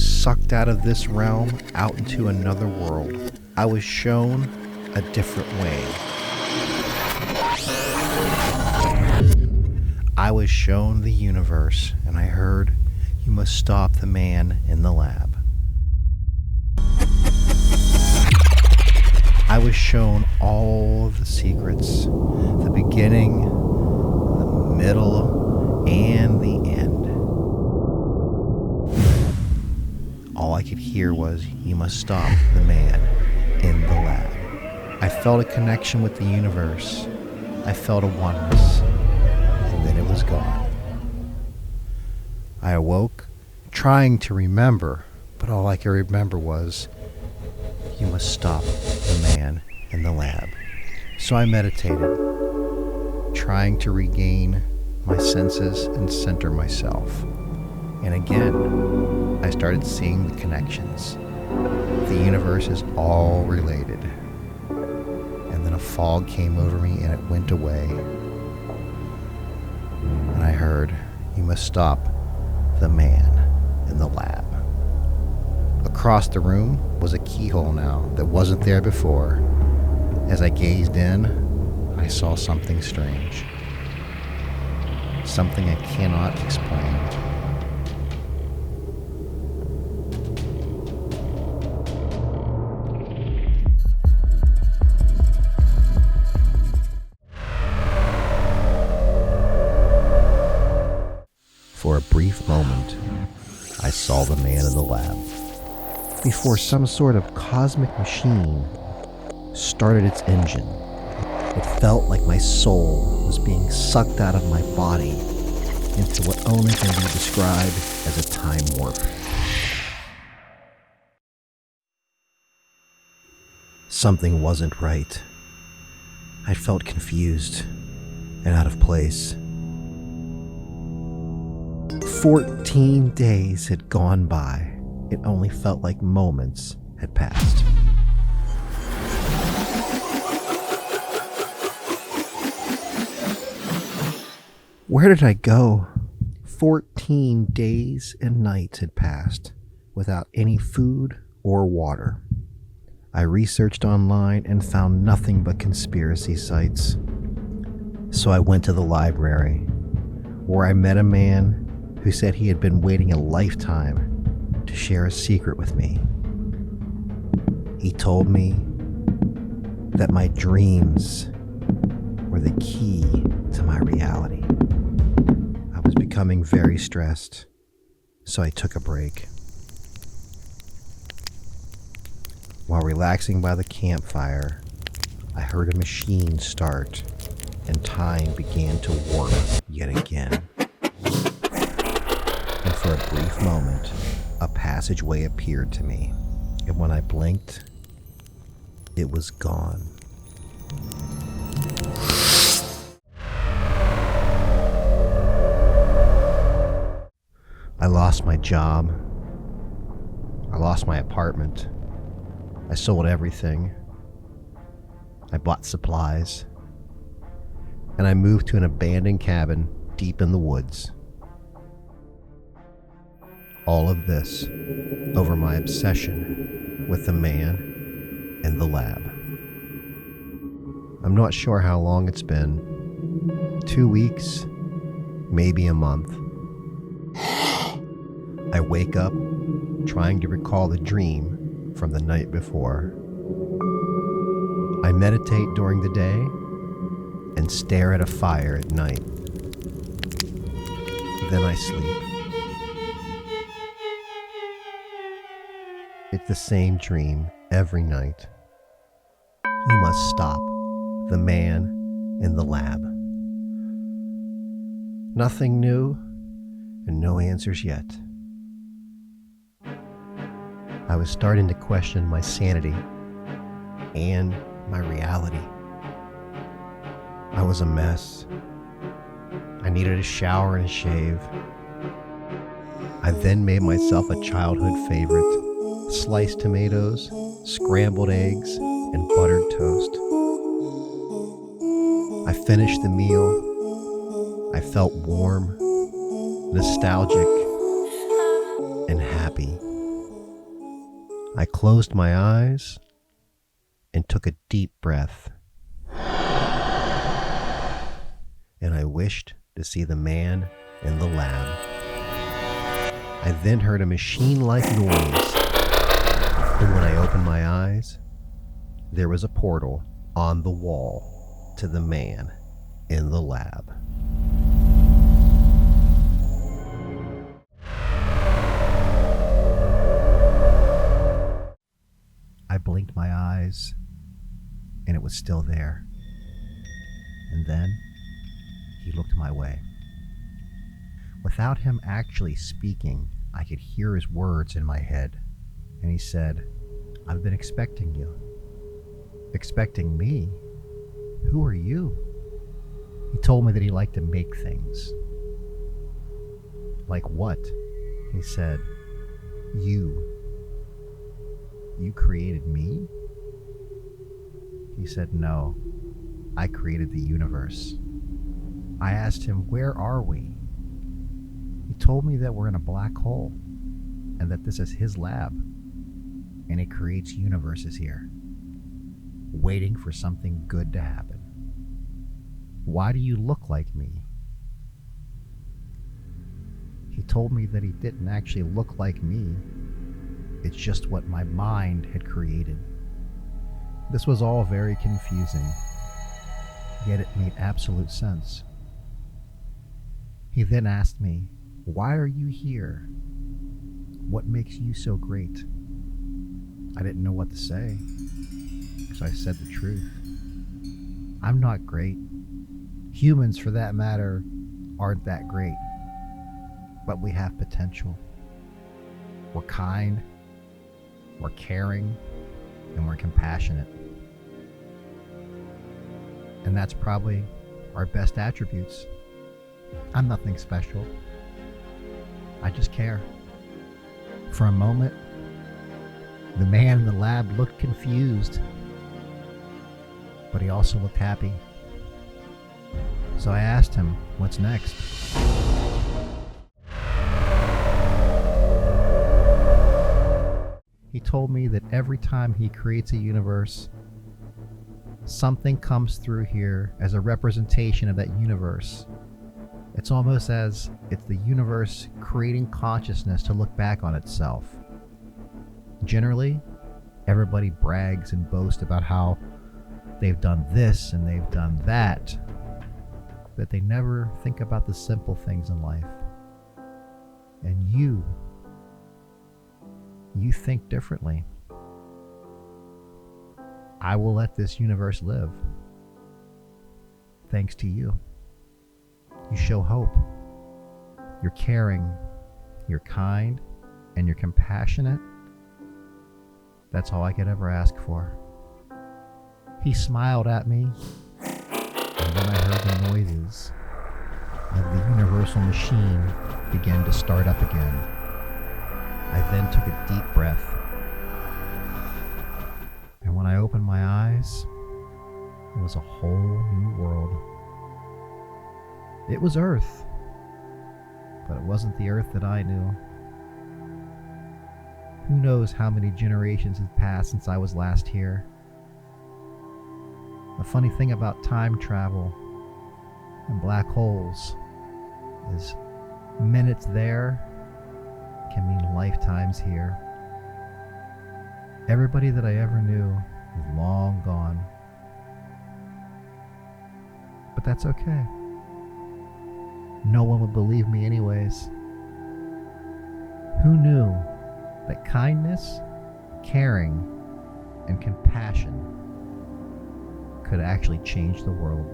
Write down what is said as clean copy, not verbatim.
was sucked out of this realm out into another world. I was shown a different way. I was shown the universe, and I heard, "You must stop the man in the lab." I was shown all of the secrets, the beginning, the middle, and the end. All I could hear was, "You must stop the man in the lab." I felt a connection with the universe. I felt a oneness, and then it was gone. I awoke, trying to remember, but all I could remember was, "You must stop the man in the lab." So I meditated, trying to regain my senses and center myself. And again, I started seeing the connections. The universe is all related. And then a fog came over me and it went away. And I heard, "You must stop the man in the lab." Across the room was a keyhole now that wasn't there before. As I gazed in, I saw something strange. Something I cannot explain. For a brief moment, I saw the man in the lab before some sort of cosmic machine started its engine. It felt like my soul was being sucked out of my body into what only can be described as a time warp. Something wasn't right. I felt confused and out of place. 14 days had gone by. It only felt like moments had passed. Where did I go? 14 days and nights had passed without any food or water. I researched online and found nothing but conspiracy sites. So I went to the library, where I met a man who said he had been waiting a lifetime to share a secret with me. He told me that my dreams were the key to my reality. I was becoming very stressed, so I took a break. While relaxing by the campfire, I heard a machine start, and time began to warp yet again. And for a brief moment, a passageway appeared to me, and when I blinked, it was gone. I lost my job. I lost my apartment. I sold everything. I bought supplies. And I moved to an abandoned cabin deep in the woods. All of this over my obsession with the man in the lab. I'm not sure how long it's been. 2 weeks, maybe a month. I wake up trying to recall the dream from the night before. I meditate during the day and stare at a fire at night. Then I sleep. It's the same dream every night. You must stop the man in the lab. Nothing new and no answers yet. I was starting to question my sanity and my reality. I was a mess. I needed a shower and a shave. I then made myself a childhood favorite: sliced tomatoes, scrambled eggs, and buttered toast. I finished the meal. I felt warm, nostalgic, and happy. I closed my eyes and took a deep breath. And I wished to see the man in the lab. I then heard a machine-like noise. And when I opened my eyes, there was a portal on the wall to the man in the lab. I blinked my eyes, and it was still there. And then he looked my way. Without him actually speaking, I could hear his words in my head. And he said, "I've been expecting you." Expecting me? Who are you? He told me that he liked to make things. Like what? He said, "You. You created me?" He said, "No, I created the universe." I asked him, "Where are we?" He told me that we're in a black hole and that this is his lab and he creates universes here, waiting for something good to happen. Why do you look like me? He told me that he didn't actually look like me. It's just what my mind had created. This was all very confusing, yet it made absolute sense. He then asked me, "Why are you here? What makes you so great?" I didn't know what to say, so I said the truth. I'm not great. Humans, for that matter, aren't that great. But we have potential. We're kind, we're caring, and we're compassionate. And that's probably our best attributes. I'm nothing special. I just care. For a moment, the man in the lab looked confused, but he also looked happy. So I asked him, "What's next?" He told me that every time he creates a universe, something comes through here as a representation of that universe. It's almost as it's the universe creating consciousness to look back on itself. Generally, everybody brags and boasts about how they've done this and they've done that, but they never think about the simple things in life. And you think differently. I will let this universe live. Thanks to you. You show hope. You're caring, you're kind, and you're compassionate. That's all I could ever ask for. He smiled at me, and then I heard the noises of the universal machine begin to start up again. I then took a deep breath, and when I opened my eyes, it was a whole new world. It was Earth, but it wasn't the Earth that I knew. Who knows how many generations have passed since I was last here. The funny thing about time travel and black holes is minutes there can mean lifetimes here. Everybody that I ever knew is long gone. But that's okay. No one would believe me anyways. Who knew that kindness, caring, and compassion could actually change the world?